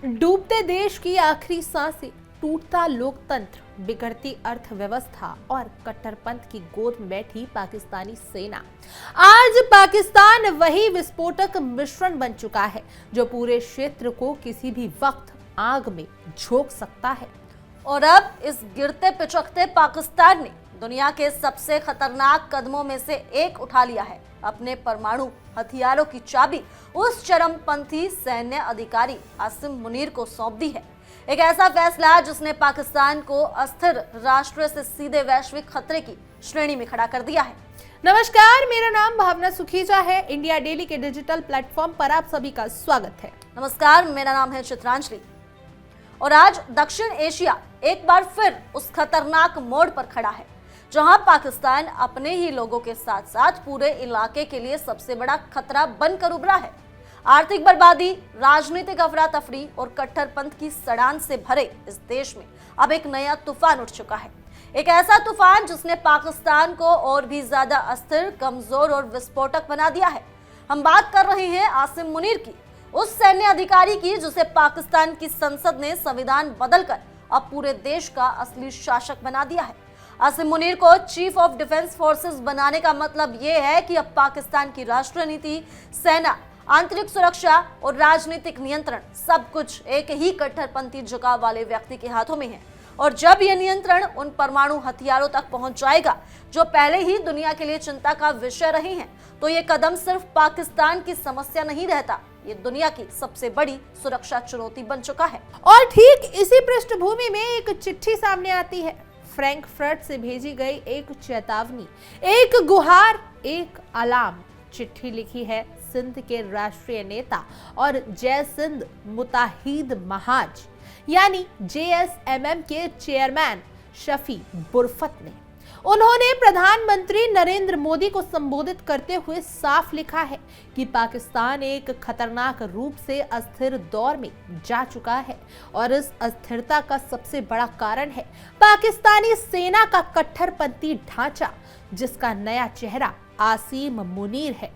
डूबते देश की आखिरी सांसें, टूटता लोकतंत्र, बिगड़ती अर्थव्यवस्था और कट्टरपंथ की गोद में बैठी पाकिस्तानी सेना। आज पाकिस्तान वही विस्फोटक मिश्रण बन चुका है जो पूरे क्षेत्र को किसी भी वक्त आग में झोंक सकता है। और अब इस गिरते पिचकते पाकिस्तान ने दुनिया के सबसे खतरनाक कदमों में से एक उठा लिया है। अपने परमाणु हथियारों की चाबी उस चरमपंथी सैन्य अधिकारी आसिम मुनीर को सौंप दी है। एक ऐसा फैसला जिसने पाकिस्तान को अस्थिर राष्ट्र से सीधे वैश्विक खतरे की श्रेणी में खड़ा कर दिया है। नमस्कार, मेरा नाम भावना सुखीजा है। इंडिया डेली के डिजिटल प्लेटफॉर्म पर आप सभी का स्वागत है। नमस्कार, मेरा नाम है चित्रांजलि। और आज दक्षिण एशिया एक बार फिर उस खतरनाक मोड़ पर खड़ा है जहां पाकिस्तान अपने ही लोगों के साथ साथ पूरे इलाके के लिए सबसे बड़ा खतरा बनकर उभरा है। आर्थिक बर्बादी, राजनीतिक अफरा तफरी और कट्टरपंथ की सड़ान से भरे इस देश में अब एक नया तूफान उठ चुका है। एक ऐसा तूफान जिसने पाकिस्तान को और भी ज्यादा अस्थिर, कमजोर और विस्फोटक बना दिया है। हम बात कर रहे हैं आसिम मुनीर की, उस सैन्य अधिकारी की जिसे पाकिस्तान की संसद ने संविधान बदलकर अब पूरे देश का असली शासक बना दिया है। आसिम मुनीर को चीफ ऑफ डिफेंस फोर्सेस बनाने का मतलब यह है कि अब पाकिस्तान की राष्ट्रीय नीति, सेना, आंतरिक सुरक्षा और राजनीतिक नियंत्रण सब कुछ एक ही कट्टरपंथी झुकाव वाले व्यक्ति के हाथों में है। और जब यह नियंत्रण उन परमाणु हथियारों तक पहुंच जाएगा जो पहले ही दुनिया के लिए चिंता का विषय रहे हैं, तो ये कदम सिर्फ पाकिस्तान की समस्या नहीं रहता, ये दुनिया की सबसे बड़ी सुरक्षा चुनौती बन चुका है। और ठीक इसी पृष्ठभूमि में एक चिट्ठी सामने आती है। फ्रैंकफर्ट से भेजी गई एक चेतावनी, एक गुहार, एक अलार्म। चिट्ठी लिखी है सिंध के राष्ट्रीय नेता और जय सिंध मुताहिद महाज यानी JSMM के चेयरमैन शफी बुरफत ने। उन्होंने प्रधानमंत्री नरेंद्र मोदी को संबोधित करते हुए साफ लिखा है कि पाकिस्तान एक खतरनाक रूप से अस्थिर दौर में जा चुका है और इस अस्थिरता का सबसे बड़ा कारण है पाकिस्तानी सेना का कट्टरपंथी ढांचा, जिसका नया चेहरा आसिम मुनीर है।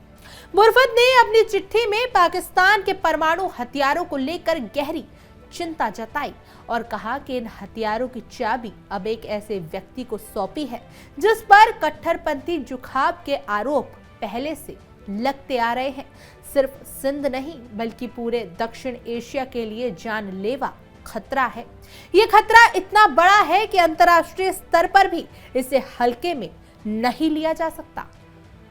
बुरफत ने अपनी चिट्ठी में पाकिस्तान के परमाणु हथियारों को लेकर गहरी चिंता जताई और कहा कि इन हथियारों की चाबी अब एक ऐसे व्यक्ति को सौंपी है जिस पर कट्टरपंथी झुकाव के आरोप पहले से लगते आ रहे हैं। सिर्फ सिंध नहीं बल्कि पूरे दक्षिण एशिया के लिए जानलेवा खतरा है। ये खतरा इतना बड़ा है कि अंतर्राष्ट्रीय स्तर पर भी इसे हल्के में नहीं लिया जा सकता।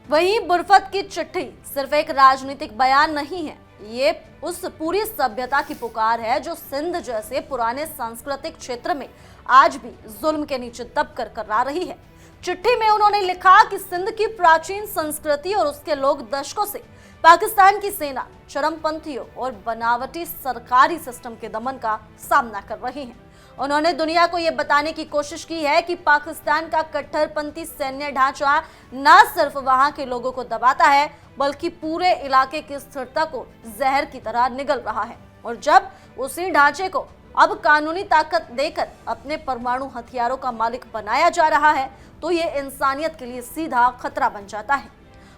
वहीं बुरफत की चिट्ठी सिर्फ एक राजनीतिक बयान नहीं है, ये उस पूरी सभ्यता की पुकार है जो सिंध जैसे पुराने सांस्कृतिक क्षेत्र में आज भी जुल्म के नीचे दबकर कर्रा रही है। चिट्ठी में उन्होंने लिखा कि सिंध की प्राचीन संस्कृति और उसके लोग दशकों से पाकिस्तान की सेना, चरमपंथियों और बनावटी सरकारी सिस्टम के दमन का सामना कर रहे हैं। उन्होंने दुनिया को यह बताने की कोशिश की है कि पाकिस्तान का कट्टरपंथी सैन्य ढांचा न सिर्फ वहां के लोगों को दबाता है बल्कि पूरे इलाके की स्थिरता को जहर की तरह निगल रहा है। और जब उसी ढांचे को अब कानूनी ताकत देकर अपने परमाणु हथियारों का मालिक बनाया जा रहा है, तो ये इंसानियत के लिए सीधा खतरा बन जाता है।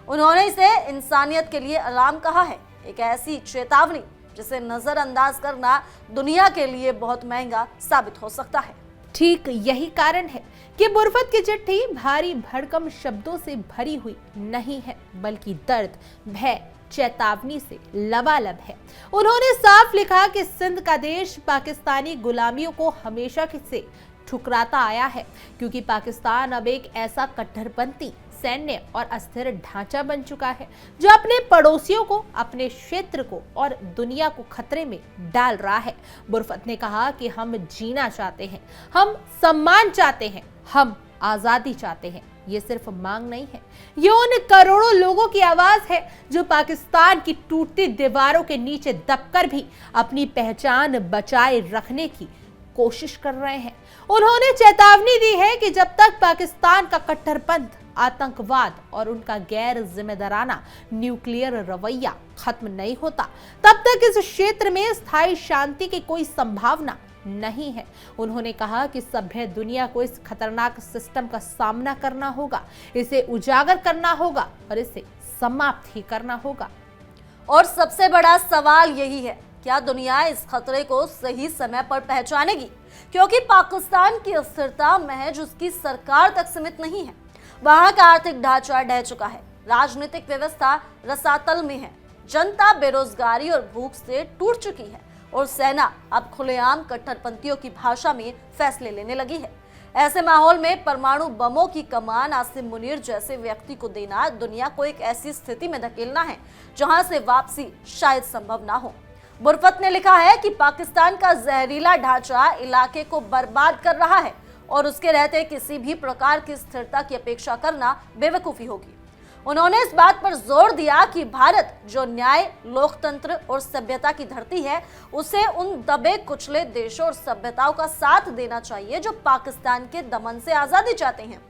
उन्होंने इसे इंसानियत के लिए अलार्म कहा है, एक ऐसी चेतावनी जिसे नजरअंदाज करना दुनिया के लिए बहुत महंगा साबित हो सकता है। ठीक यही कारण है कि बुरफत की चिट्ठी भारी भड़कम शब्दों से भरी हुई नहीं है बल्कि दर्द, भय, चेतावनी से लबालब है। उन्होंने साफ लिखा कि सिंध का देश पाकिस्तानी गुलामियों को हमेशा से ठुकराता आया है क्योंकि पाकिस्तान अब एक ऐसा कट्टरपंथी सैन्य और अस्थिर ढांचा बन चुका है जो अपने पड़ोसियों को, अपने क्षेत्र को और दुनिया को खतरे में डाल रहा है। बुरफत ने कहा कि हम जीना चाहते हैं, हम सम्मान चाहते हैं, हम आजादी चाहते हैं। ये सिर्फ मांग नहीं है, ये उन करोड़ों लोगों की आवाज है जो पाकिस्तान की टूटती दीवारों के नीचे दबकर भी अपनी पहचान बचाए रखने की कोशिश कर रहे हैं। उन्होंने चेतावनी दी है कि जब तक पाकिस्तान का कट्टरपंथ, आतंकवाद और उनका गैर जिम्मेदाराना न्यूक्लियर रवैया खत्म नहीं होता, तब तक इस क्षेत्र में स्थायी शांति की कोई संभावना नहीं है। उन्होंने कहा कि सभ्य दुनिया को इस खतरनाक सिस्टम का सामना करना होगा, इसे उजागर करना होगा और इसे समाप्त ही करना होगा। और सबसे बड़ा सवाल यही है क्या दुनिया इस खतरे को सही समय पर पहचानेगी? क्योंकि पाकिस्तान की अस्थिरता महज उसकी सरकार तक सीमित नहीं है, वहां का आर्थिक ढांचा ढह चुका है, राजनीतिक व्यवस्था रसातल में है, जनता बेरोजगारी और भूख से टूट चुकी है और सेना अब खुलेआम कट्टरपंथियों की भाषा में फैसले लेने लगी है। ऐसे माहौल में परमाणु बमों की कमान आसिम मुनीर जैसे व्यक्ति को देना दुनिया को एक ऐसी स्थिति में धकेलना है जहां से वापसी शायद संभव ना हो। बुरफत ने लिखा है कि पाकिस्तान का जहरीला ढांचा इलाके को बर्बाद कर रहा है और उसके रहते किसी भी प्रकार की स्थिरता की अपेक्षा करना बेवकूफी होगी। उन्होंने इस बात पर जोर दिया कि भारत जो न्याय, लोकतंत्र और सभ्यता की धरती है, उसे उन दबे कुचले देशों और सभ्यताओं का साथ देना चाहिए जो पाकिस्तान के दमन से आजादी चाहते हैं।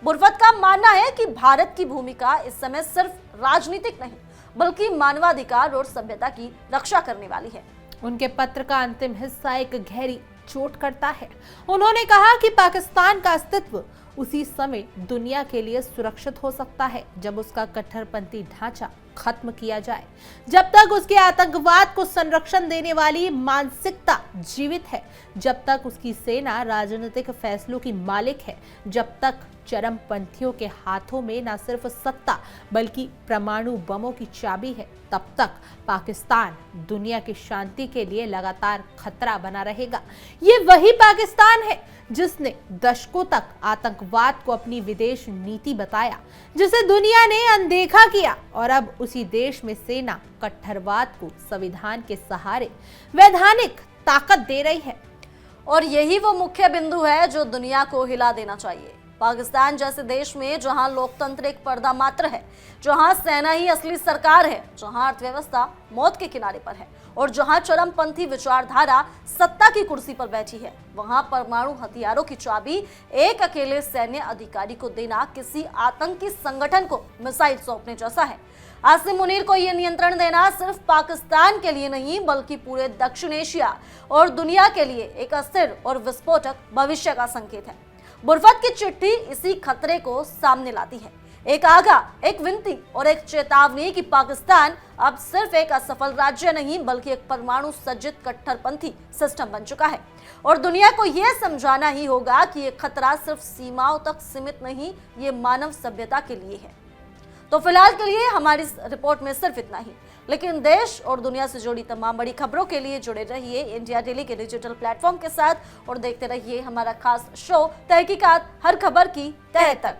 बुरफत का मानना है कि भारत की भूमिका इस समय सिर्फ राजनीतिक नहीं बल्कि मानवाधिकार और सभ्यता की रक्षा करने वाली है। उनके पत्र का अंतिम हिस्सा एक गहरी चोट करता है। उन्होंने कहा कि पाकिस्तान का अस्तित्व उसी समय दुनिया के लिए सुरक्षित हो सकता है जब उसका कट्टरपंथी ढांचा खत्म किया जाए। जब तक उसके आतंकवाद को संरक्षण देने वाली मानसिकता जीवित है, जब तक उसकी सेना राजनीतिक फैसलों की मालिक है, जब तक चरमपंथियों के हाथों में न सिर्फ सत्ता बल्कि परमाणु बमों की चाबी है, तब तक पाकिस्तान दुनिया की शांति के लिए लगातार खतरा बना रहेगा। ये वही पाकिस्तान है जिसने दशकों तक आतंकवाद को अपनी विदेश नीति बताया, जिसे दुनिया ने अनदेखा किया, और अब उसी देश में सेना कट्टरवाद को संविधान के सहारे वैधानिक ताकत दे रही है। और यही वो मुख्य बिंदु है जो दुनिया को हिला देना चाहिए। पाकिस्तान जैसे देश में जहां लोकतंत्र एक पर्दा मात्र है, जहां सेना ही असली सरकार है, जहां अर्थव्यवस्था मौत के किनारे पर है और जहां चरमपंथी विचारधारा सत्ता की कुर्सी पर बैठी है, वहां परमाणु हथियारों की चाबी एक अकेले सैन्य अधिकारी को देना किसी आतंकी संगठन को मिसाइल सौंपने जैसा है। आसिम मुनीर को यह नियंत्रण देना सिर्फ पाकिस्तान के लिए नहीं बल्कि पूरे दक्षिण एशिया और दुनिया के लिए एक अस्थिर और विस्फोटक भविष्य का संकेत है। बुरफत की चिट्ठी इसी खतरे को सामने लाती है, एक आगाह, एक विनती और एक चेतावनी कि पाकिस्तान अब सिर्फ एक असफल राज्य नहीं बल्कि एक परमाणु सज्जित कट्टरपंथी सिस्टम बन चुका है और दुनिया को यह समझाना ही होगा कि यह खतरा सिर्फ सीमाओं तक सीमित नहीं, ये मानव सभ्यता के लिए है। तो फिलहाल के लिए हमारी रिपोर्ट में सिर्फ इतना ही, लेकिन देश और दुनिया से जुड़ी तमाम बड़ी खबरों के लिए जुड़े रहिए इंडिया डेली के डिजिटल प्लेटफॉर्म के साथ और देखते रहिए हमारा खास शो तहकीकात, हर खबर की तह तक।